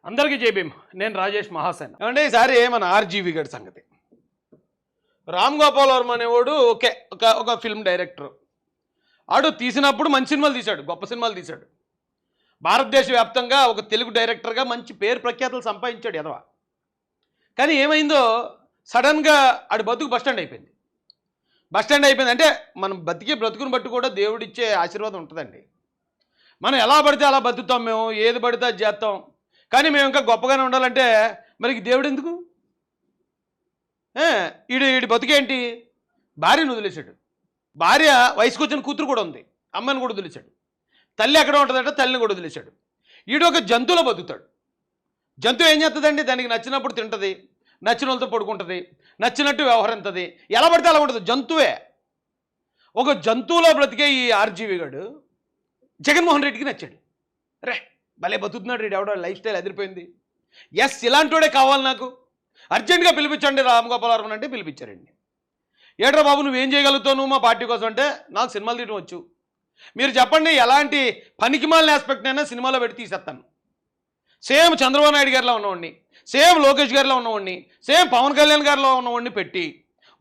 అందరికీ జై భీమ్. నేను రాజేష్ మహాసేన్. ఏమంటే ఈసారి మన ఆర్జీవి గడి సంగతి. రామ్ గోపాల్ వర్మ అనేవాడు ఒక ఫిల్మ్ డైరెక్టర్. ఆడు తీసినప్పుడు మంచి సినిమాలు తీశాడు, గొప్ప సినిమాలు తీశాడు. భారతదేశ వ్యాప్తంగా ఒక తెలుగు డైరెక్టర్గా మంచి పేరు ప్రఖ్యాతులు సంపాదించాడు ఎదవ. కానీ ఏమైందో సడన్గా ఆడు బతుకు బస్టాండ్ అయిపోయింది. బస్టాండ్ అయిపోయింది అంటే మనం బ్రతుకుని బట్టి కూడా దేవుడిచ్చే ఆశీర్వాదం ఉంటుందండి. మనం ఎలా పడితే అలా బతుకుతాం, మేము ఏది పడితే అది చేస్తాం. కానీ మేము ఇంకా గొప్పగానే ఉండాలంటే మరి దేవుడు ఎందుకు? ఈడి బతుకేంటి? భార్యను వదిలేశాడు. భార్య వయసుకు వచ్చిన కూతురు కూడా ఉంది, అమ్మని కూడా వదిలేశాడు. తల్లి ఎక్కడ ఉంటుందంటే తల్లిని కూడా వదిలేశాడు. ఈడు ఒక జంతువులో బతుకుతాడు. జంతువు ఏం చేస్తుందండి? దానికి నచ్చినప్పుడు తింటుంది, నచ్చిన వాళ్ళతో పడుకుంటుంది, నచ్చినట్టు వ్యవహరిస్తుంది. ఎలా పడితే అలా ఉంటుంది, జంతువే. ఒక జంతువులో బ్రతికే ఈ ఆర్జీవి గాడు జగన్మోహన్ రెడ్డికి నచ్చాడు. రే భలే బతుకుతున్నాడు రెడ్డి, ఎవడో లైఫ్ స్టైల్ ఎదిరిపోయింది. ఎస్, ఇలాంటివాడే కావాలి నాకు, అర్జెంటుగా పిలిపించండి రామ్ గోపాల్ వర్మ అంటే పిలిపించారండి. ఏట్రా బాబు నువ్వేం చేయగలుగుతావు నువ్వు మా పార్టీ కోసం అంటే, నాకు సినిమాలు తీయడం వచ్చు, మీరు చెప్పండి ఎలాంటి పనికిమాలిన ఆస్పెక్ట్ అయినా సినిమాలో పెట్టి తీసేస్తాను. సేమ్ చంద్రబాబు నాయుడు గారిలో ఉన్నవాడిని, సేమ్ లోకేష్ గారిలో ఉన్నవాడిని, సేమ్ పవన్ కళ్యాణ్ గారిలో ఉన్నవాడిని పెట్టి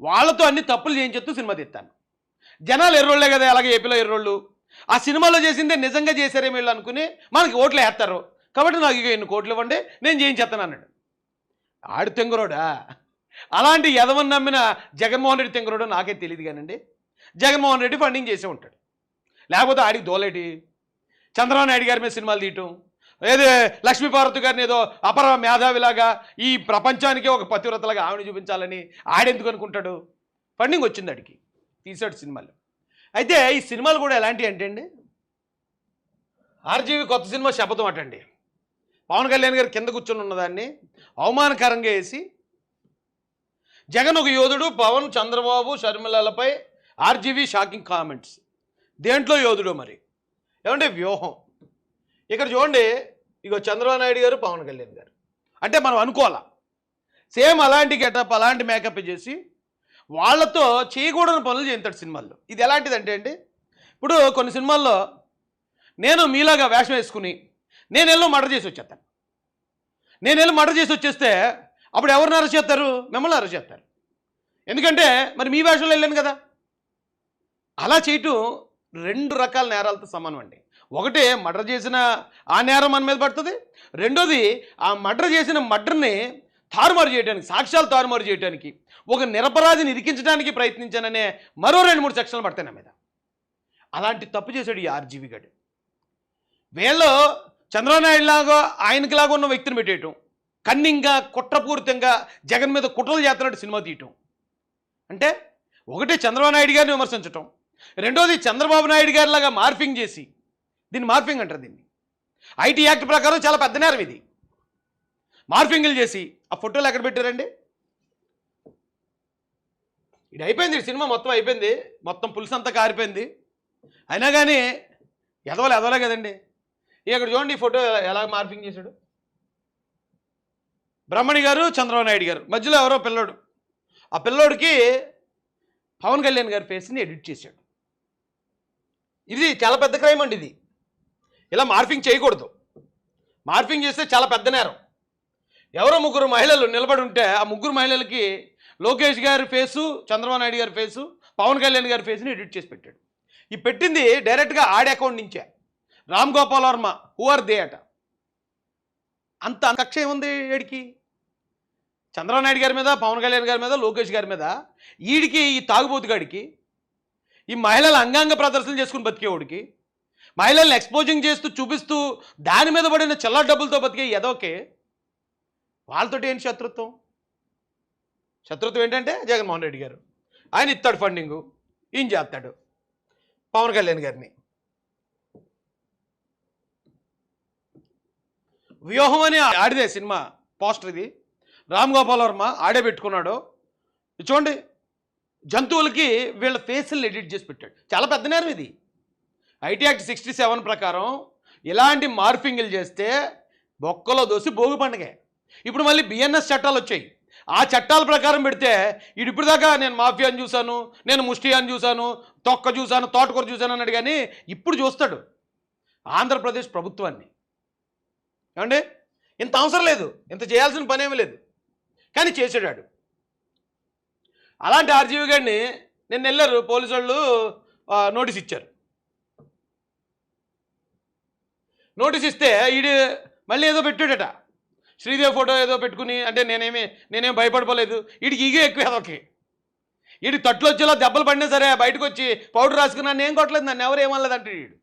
వాళ్ళతో అన్ని తప్పులు చేయించేస్తూ సినిమా తీస్తాను. జనాలు ఎర్రోళ్లే కదా, అలాగే ఏపీలో ఎర్రోళ్ళు. ఆ సినిమాలో చేసిందే నిజంగా చేశారేమో వీళ్ళు అనుకుని మనకి ఓట్లు వేస్తారు. కాబట్టి నాకు ఇక 2 కోట్లు ఇవ్వండి, నేను చేయించేస్తాను అన్నాడు. ఆడు తెంగరోడా? అలాంటి ఎదవని నమ్మిన జగన్మోహన్ రెడ్డి తెంగరోడు నాకే తెలియదు కానండి. జగన్మోహన్ రెడ్డి ఫండింగ్ చేసే ఉంటాడు, లేకపోతే ఆడికి దోలేటి. చంద్రబాబు నాయుడు గారి మీద సినిమాలు తీయటం, ఏదో లక్ష్మీపార్వతి గారిని ఏదో అపర మేధావిలాగా ఈ ప్రపంచానికే ఒక పతివ్రతలాగా ఆవిడ చూపించాలని ఆడెందుకు అనుకుంటాడు? ఫండింగ్ వచ్చింది ఆడికి, తీసాడు సినిమాలు. అయితే ఈ సినిమాలు కూడా ఎలాంటివి అంటే అండి, ఆర్జీవి కొత్త సినిమా శపథం అటండి. పవన్ కళ్యాణ్ గారు కింద కూర్చొని ఉన్నదాన్ని అవమానకరంగా వేసి, జగన్ ఒక యోధుడు, పవన్ చంద్రబాబు షర్మిలలపై ఆర్జీవి షాకింగ్ కామెంట్స్. దేంట్లో యోధుడు మరి? ఏమంటే వ్యూహం. ఇక్కడ చూడండి, ఇగో చంద్రబాబు నాయుడు గారు, పవన్ కళ్యాణ్ గారు అంటే మనం అనుకోవాలా సేమ్ అలాంటి గెటప్, అలాంటి మేకప్ చేసి వాళ్ళతో చేయకూడని పనులు చేస్తాడు సినిమాల్లో. ఇది ఎలాంటిదంటే అండి, ఇప్పుడు కొన్ని సినిమాల్లో నేను మీలాగా వేషం వేసుకుని నేను వెళ్ళి మర్డర్ చేసి వచ్చేస్తాను. నేను వెళ్ళి మర్డర్ చేసి వచ్చేస్తే అప్పుడు ఎవరిని అరెస్ట్ చేస్తారు? మిమ్మల్ని అరెస్ట్ చేస్తారు. ఎందుకంటే మరి మీ వేషంలో వెళ్ళాను కదా. అలా చేయటం 2 రకాల నేరాలతో సమానం అండి. ఒకటి మర్డర్ చేసిన ఆ నేరం మన మీద పడుతుంది, రెండోది ఆ మర్డర్ చేసిన మర్డర్ని తారుమారు చేయడానికి, సాక్ష్యాలు తారుమారు చేయడానికి, ఒక నిరపరాధిని ఇరికించడానికి ప్రయత్నించాననే మరో 2-3 సెక్షన్లు పడతాయి నా మీద. అలాంటి తప్పు చేశాడు ఈ ఆర్జీవి గడు. వీళ్ళు చంద్రబాబు నాయుడు లాగా ఆయనకిలాగా ఉన్న వ్యక్తిని పెట్టేయటం, కన్నింగా కుట్రపూరితంగా జగన్ మీద కుట్రలు చేస్తున్నట్టు సినిమా తీయటం. అంటే ఒకటి చంద్రబాబు నాయుడు గారిని విమర్శించటం, రెండోది చంద్రబాబు నాయుడు గారిలాగా మార్ఫింగ్ చేసి, దీన్ని మార్ఫింగ్ అంటారు. దీన్ని ఐటీ యాక్ట్ ప్రకారం చాలా పెద్ద నేరం ఇది. మార్ఫింగ్లు చేసి ఆ ఫోటోలు ఎక్కడ పెట్టారండి? ఇది అయిపోయింది, సినిమా మొత్తం అయిపోయింది, మొత్తం పులుసు అంతా కారిపోయింది. అయినా కానీ ఎదవలే కదండి. ఇక్కడ చూడండి ఈ ఫోటో ఎలా మార్ఫింగ్ చేశాడు. బ్రహ్మణి గారు, చంద్రబాబు నాయుడు గారు, మధ్యలో ఎవరో పిల్లోడు. ఆ పిల్లోడికి పవన్ కళ్యాణ్ గారి ఫేస్ని ఎడిట్ చేశాడు. ఇది చాలా పెద్ద క్రైమ్ అండి. ఇది ఇలా మార్ఫింగ్ చేయకూడదు. మార్ఫింగ్ చేస్తే చాలా పెద్ద నేరం. ఎవరో 3 మహిళలు నిలబడి ఉంటే ఆ 3 మహిళలకి లోకేష్ గారి ఫేసు, చంద్రబాబు నాయుడు గారి ఫేసు, పవన్ కళ్యాణ్ గారి ఫేస్ని ఎడిట్ చేసి పెట్టాడు. ఈ పెట్టింది డైరెక్ట్గా ఆడి అకౌంట్ నుంచే. Ram Gopal Varma who are they అట. అంత కక్ష ఏముంది వీడికి? చంద్రబాబు నాయుడు గారి మీద, పవన్ కళ్యాణ్ గారి మీద, లోకేష్ గారి మీద, ఈడికి, ఈ తాగుబోతుగాడికి, ఈ మహిళల అంగాంగ ప్రదర్శనలు చేసుకుని బతికేవాడికి, మహిళల్ని ఎక్స్పోజింగ్ చేస్తూ చూపిస్తూ దాని మీద పడిన చిల్లర డబ్బులతో బతికే ఎదోకే వాళ్ళతోటి ఏంటి శత్రుత్వం? శత్రుత్వం ఏంటంటే జగన్మోహన్ రెడ్డి గారు ఆయన ఇస్తాడు ఫండింగు, ఈయన చేస్తాడు పవన్ కళ్యాణ్ గారిని. వ్యూహం అని ఆడిదే సినిమా పోస్టర్. ఇది రామ్ గోపాల్ వర్మ ఆడే పెట్టుకున్నాడు. చూడండి, జంతువులకి వీళ్ళ ఫేస్ని ఎడిట్ చేసి పెట్టాడు. చాలా పెద్ద నేరం ఇది. ఐటీ యాక్ట్ 67 ప్రకారం ఇలాంటి మార్ఫింగ్లు చేస్తే బొక్కలో దోసి భోగి పండగే. ఇప్పుడు మళ్ళీ బిఎన్ఎస్ చట్టాలు వచ్చాయి. ఆ చట్టాల ప్రకారం పెడితే ఇప్పుడు దాకా నేను మాఫియా అని చూశాను, నేను ముష్టి అని చూశాను, తొక్క చూశాను, తోటకూర చూశాను అన్నాడు. కానీ ఇప్పుడు చూస్తాడు ఆంధ్రప్రదేశ్ ప్రభుత్వాన్ని. ఏమండి ఇంత అవసరం లేదు, ఇంత చేయాల్సిన పనేమీ లేదు, కానీ చేసాడు. అలాంటి ఆర్జీవి గారిని నిన్న వెళ్ళారు పోలీసు వాళ్ళు, నోటీస్ ఇచ్చారు. నోటీస్ ఇస్తే ఈడు మళ్ళీ ఏదో పెట్టాడట, శ్రీదేవి ఫోటో ఏదో పెట్టుకుని. అంటే నేనేం భయపడిపోలేదు, వీడికి ఈగే ఎక్కువ ఏదోకి. వీడికి తట్లు వచ్చేలా దెబ్బలు పడినా సరే బయటకు వచ్చి పౌడర్ రాసుకున్నాను, నేను కొట్టలేదు, నన్ను ఎవరు ఏమనలేదంటే వీడు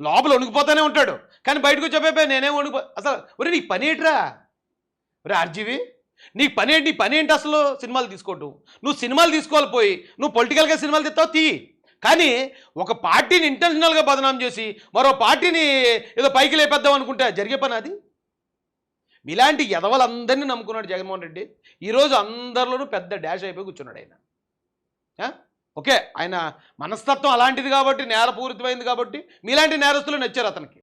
లోపల వణికిపోతానే ఉంటాడు. కానీ బయటకు వచ్చే నేనేం అసలు ఒరే నీ పని ఏంట్రా, ఒరే ఆర్జీవి నీ పని ఏంటి అసలు? సినిమాలు తీసుకోవటం. నువ్వు సినిమాలు తీసుకోవాలి, పోయి నువ్వు పొలిటికల్గా సినిమాలు తీస్తావు తీ, కానీ ఒక పార్టీని ఇంటెన్షనల్గా బదనాం చేసి మరో పార్టీని ఏదో పైకి లేపేద్దాం అనుకుంటే జరిగే పని అది? ఇలాంటి ఎదవలందరినీ నమ్ముకున్నాడు జగన్మోహన్ రెడ్డి. ఈరోజు అందరిలోనూ పెద్ద డాష్ అయిపోయి కూర్చున్నాడు ఆయన. ఓకే, ఆయన మనస్తత్వం అలాంటిది కాబట్టి, నేరపూరితమైంది కాబట్టి మీలాంటి నేరస్తులు నచ్చారు అతనికి.